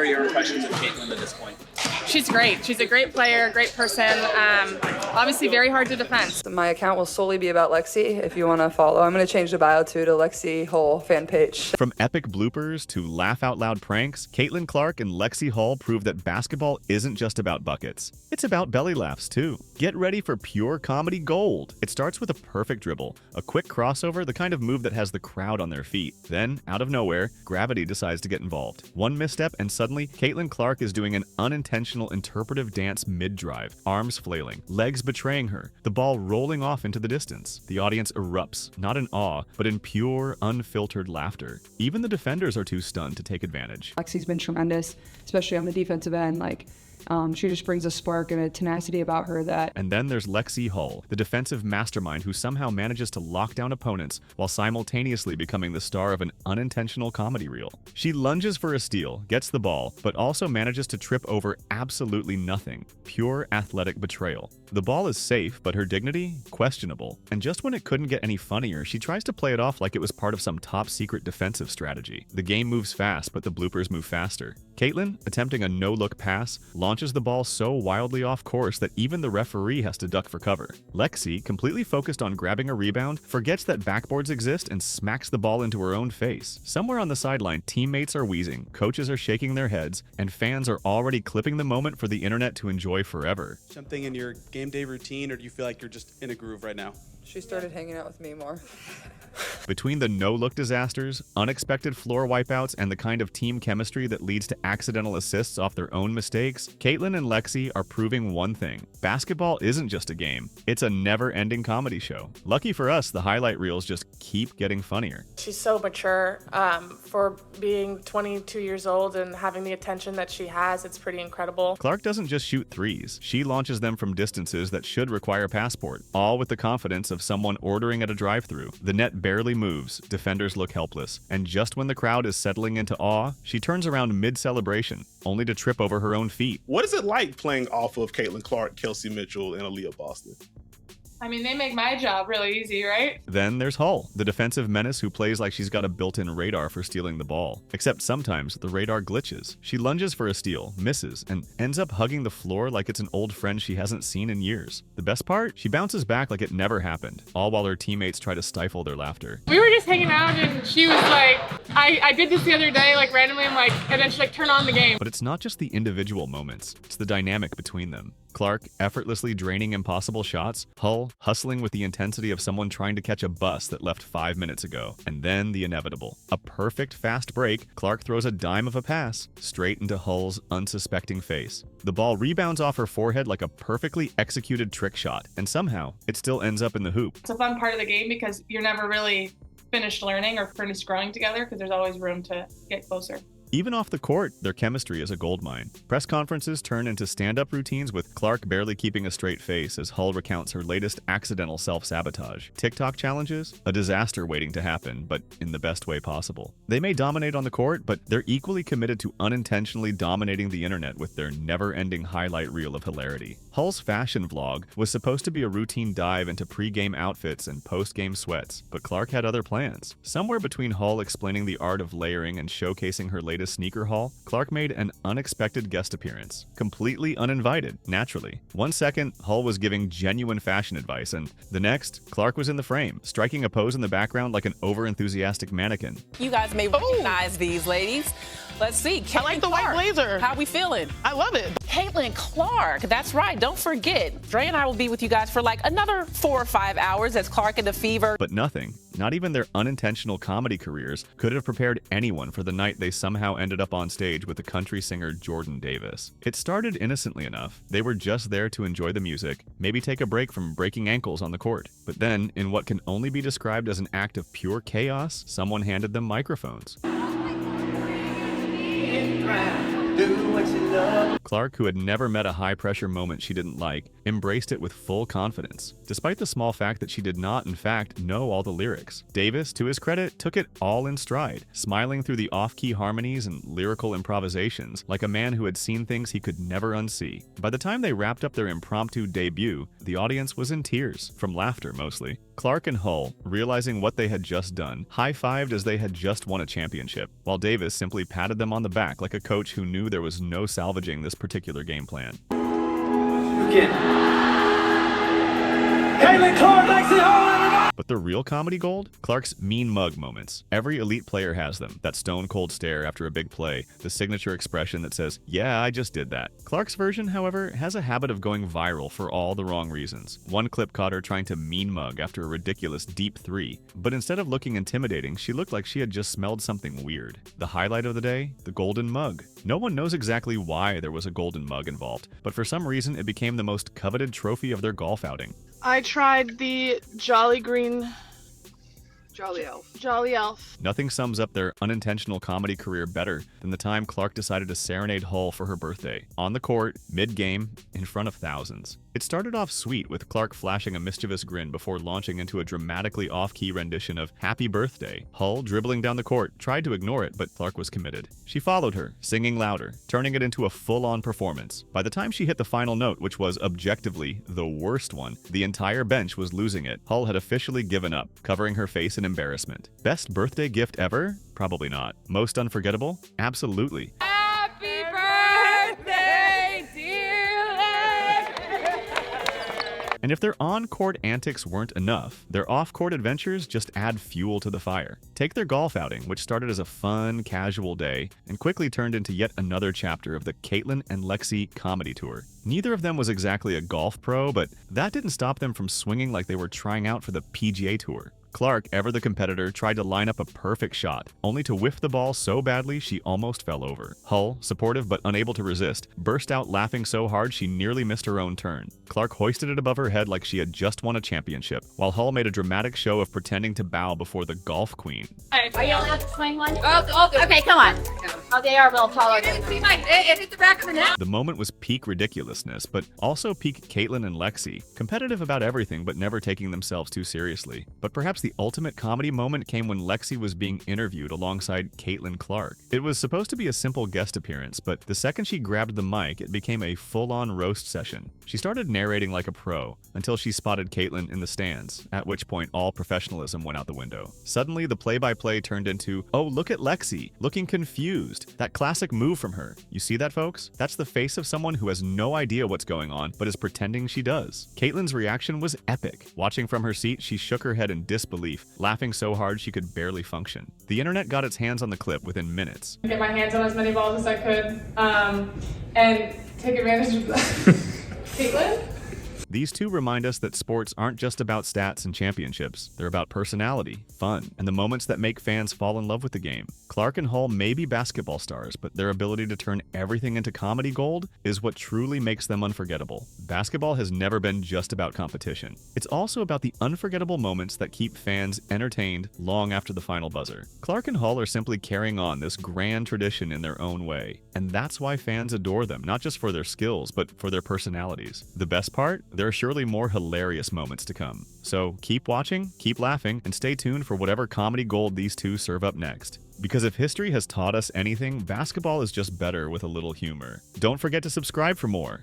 are your impressions of Caitlin at this point? She's great. She's a great player, great person. Obviously very hard to defend. My account will solely be about Lexie if you want to follow. I'm going to change the bio to Lexie Hull fan page. From epic bloopers to laugh-out-loud pranks, Caitlin Clark and Lexie Hull prove that basketball isn't just about buckets. It's about belly laughs, too. Get ready for pure comedy gold. It starts with a perfect dribble, a quick crossover, the kind of move that has the crowd on their feet. Then, out of nowhere, gravity decides to get involved. One misstep and suddenly, Caitlin Clark is doing an unintentional interpretive dance mid-drive, arms flailing, legs betraying her, the ball rolling off into the distance. The audience erupts, not in awe, but in pure, unfiltered laughter. Even the defenders are too stunned to take advantage. Lexie's been tremendous, especially on the defensive end. She just brings a spark and a tenacity about her that... And then there's Lexie Hull, the defensive mastermind who somehow manages to lock down opponents while simultaneously becoming the star of an unintentional comedy reel. She lunges for a steal, gets the ball, but also manages to trip over absolutely nothing. Pure athletic betrayal. The ball is safe, but her dignity? Questionable. And just when it couldn't get any funnier, she tries to play it off like it was part of some top-secret defensive strategy. The game moves fast, but the bloopers move faster. Caitlin, attempting a no-look pass, launches the ball so wildly off course that even the referee has to duck for cover. Lexie, completely focused on grabbing a rebound, forgets that backboards exist and smacks the ball into her own face. Somewhere on the sideline, teammates are wheezing, coaches are shaking their heads, and fans are already clipping the moment for the internet to enjoy forever. Something in your game day routine, or do you feel like you're just in a groove right now? She started hanging out with me more. Between the no-look disasters, unexpected floor wipeouts, and the kind of team chemistry that leads to accidental assists off their own mistakes, Caitlin and Lexie are proving one thing. Basketball isn't just a game. It's a never-ending comedy show. Lucky for us, the highlight reels just keep getting funnier. She's so mature for being 22 years old and having the attention that she has. It's pretty incredible. Clark doesn't just shoot threes. She launches them from distances that should require a passport, all with the confidence of someone ordering at a drive-thru. The net barely moves, defenders look helpless, and just when the crowd is settling into awe, she turns around mid-celebration, only to trip over her own feet. What is it like playing off of Caitlin Clark, Kelsey Mitchell, and Aaliyah Boston? I mean, they make my job really easy, right? Then there's Hull, the defensive menace who plays like she's got a built-in radar for stealing the ball. Except sometimes the radar glitches. She lunges for a steal, misses, and ends up hugging the floor like it's an old friend she hasn't seen in years. The best part? She bounces back like it never happened, all while her teammates try to stifle their laughter. We were just hanging out and she was like, I did this the other day, like randomly, I'm like, and then she like turned on the game. But it's not just the individual moments, it's the dynamic between them. Clark effortlessly draining impossible shots, Hull hustling with the intensity of someone trying to catch a bus that left 5 minutes ago. And then the inevitable. A perfect fast break, Clark throws a dime of a pass straight into Hull's unsuspecting face. The ball rebounds off her forehead like a perfectly executed trick shot, and somehow it still ends up in the hoop. It's a fun part of the game because you're never really finished learning or finished growing together because there's always room to get closer. Even off the court, their chemistry is a goldmine. Press conferences turn into stand-up routines with Clark barely keeping a straight face as Hull recounts her latest accidental self-sabotage. TikTok challenges? A disaster waiting to happen, but in the best way possible. They may dominate on the court, but they're equally committed to unintentionally dominating the internet with their never-ending highlight reel of hilarity. Hull's fashion vlog was supposed to be a routine dive into pre-game outfits and post-game sweats, but Clark had other plans. Somewhere between Hull explaining the art of layering and showcasing her latest sneaker haul, Clark made an unexpected guest appearance. Completely uninvited, naturally. 1 second, Hull was giving genuine fashion advice, and the next, Clark was in the frame, striking a pose in the background like an over-enthusiastic mannequin. You guys may recognize these ladies. Let's see. Caitlin I like the Clark. white blazer. How we feeling? I love it. Caitlin Clark. That's right. Don't forget. Dre and I will be with you guys for like another 4 or 5 hours as Clark and the Fever. But nothing, not even their unintentional comedy careers, could have prepared anyone for the night they somehow ended up on stage with the country singer Jordan Davis. It started innocently enough. They were just there to enjoy the music, maybe take a break from breaking ankles on the court. But then, in what can only be described as an act of pure chaos, someone handed them microphones. Clark, who had never met a high-pressure moment she didn't like, embraced it with full confidence, despite the small fact that she did not, in fact, know all the lyrics. Davis, to his credit, took it all in stride, smiling through the off-key harmonies and lyrical improvisations like a man who had seen things he could never unsee. By the time they wrapped up their impromptu debut, the audience was in tears, from laughter mostly. Clark and Hull, realizing what they had just done, high-fived as they had just won a championship, while Davis simply patted them on the back like a coach who knew there was no salvaging this particular game plan. Caitlin Clark, Lexie Hull, everybody! But the real comedy gold? Clark's mean mug moments. Every elite player has them. That stone-cold stare after a big play, the signature expression that says, yeah, I just did that. Clark's version, however, has a habit of going viral for all the wrong reasons. One clip caught her trying to mean mug after a ridiculous deep three, but instead of looking intimidating, she looked like she had just smelled something weird. The highlight of the day? The golden mug. No one knows exactly why there was a golden mug involved, but for some reason it became the most coveted trophy of their golf outing. I tried the Jolly Elf. Nothing sums up their unintentional comedy career better than the time Clark decided to serenade Hull for her birthday. On the court, mid-game, in front of thousands. It started off sweet with Clark flashing a mischievous grin before launching into a dramatically off-key rendition of Happy Birthday. Hull, dribbling down the court, tried to ignore it, but Clark was committed. She followed her, singing louder, turning it into a full-on performance. By the time she hit the final note, which was objectively the worst one, the entire bench was losing it. Hull had officially given up, covering her face in embarrassment. Best birthday gift ever? Probably not. Most unforgettable? Absolutely. Happy birthday, dear Lex! And if their on-court antics weren't enough, their off-court adventures just add fuel to the fire. Take their golf outing, which started as a fun, casual day, and quickly turned into yet another chapter of the Caitlin and Lexie comedy tour. Neither of them was exactly a golf pro, but that didn't stop them from swinging like they were trying out for the PGA Tour. Clark, ever the competitor, tried to line up a perfect shot, only to whiff the ball so badly she almost fell over. Hull, supportive but unable to resist, burst out laughing so hard she nearly missed her own turn. Clark hoisted it above her head like she had just won a championship, while Hull made a dramatic show of pretending to bow before the golf queen. Are you allowed to swing one? Oh, okay, come on. Oh, they are a little taller. It hit the back of the net. The moment was peak ridiculousness, but also peak Caitlin and Lexie, competitive about everything but never taking themselves too seriously. But perhaps the ultimate comedy moment came when Lexie was being interviewed alongside Caitlin Clark. It was supposed to be a simple guest appearance, but the second she grabbed the mic, it became a full-on roast session. She started narrating like a pro, until she spotted Caitlin in the stands, at which point all professionalism went out the window. Suddenly, the play-by-play turned into, oh, look at Lexie, looking confused. That classic move from her. You see that, folks? That's the face of someone who has no idea what's going on, but is pretending she does. Caitlin's reaction was epic. Watching from her seat, she shook her head in disbelief, laughing so hard she could barely function. The internet got its hands on the clip within minutes. Get my hands on as many balls as I could, and take advantage of that. Caitlin? These two remind us that sports aren't just about stats and championships. They're about personality, fun, and the moments that make fans fall in love with the game. Clark and Hull may be basketball stars, but their ability to turn everything into comedy gold is what truly makes them unforgettable. Basketball has never been just about competition. It's also about the unforgettable moments that keep fans entertained long after the final buzzer. Clark and Hull are simply carrying on this grand tradition in their own way, and that's why fans adore them, not just for their skills, but for their personalities. The best part? There are surely more hilarious moments to come. So keep watching, keep laughing, and stay tuned for whatever comedy gold these two serve up next. Because if history has taught us anything, basketball is just better with a little humor. Don't forget to subscribe for more.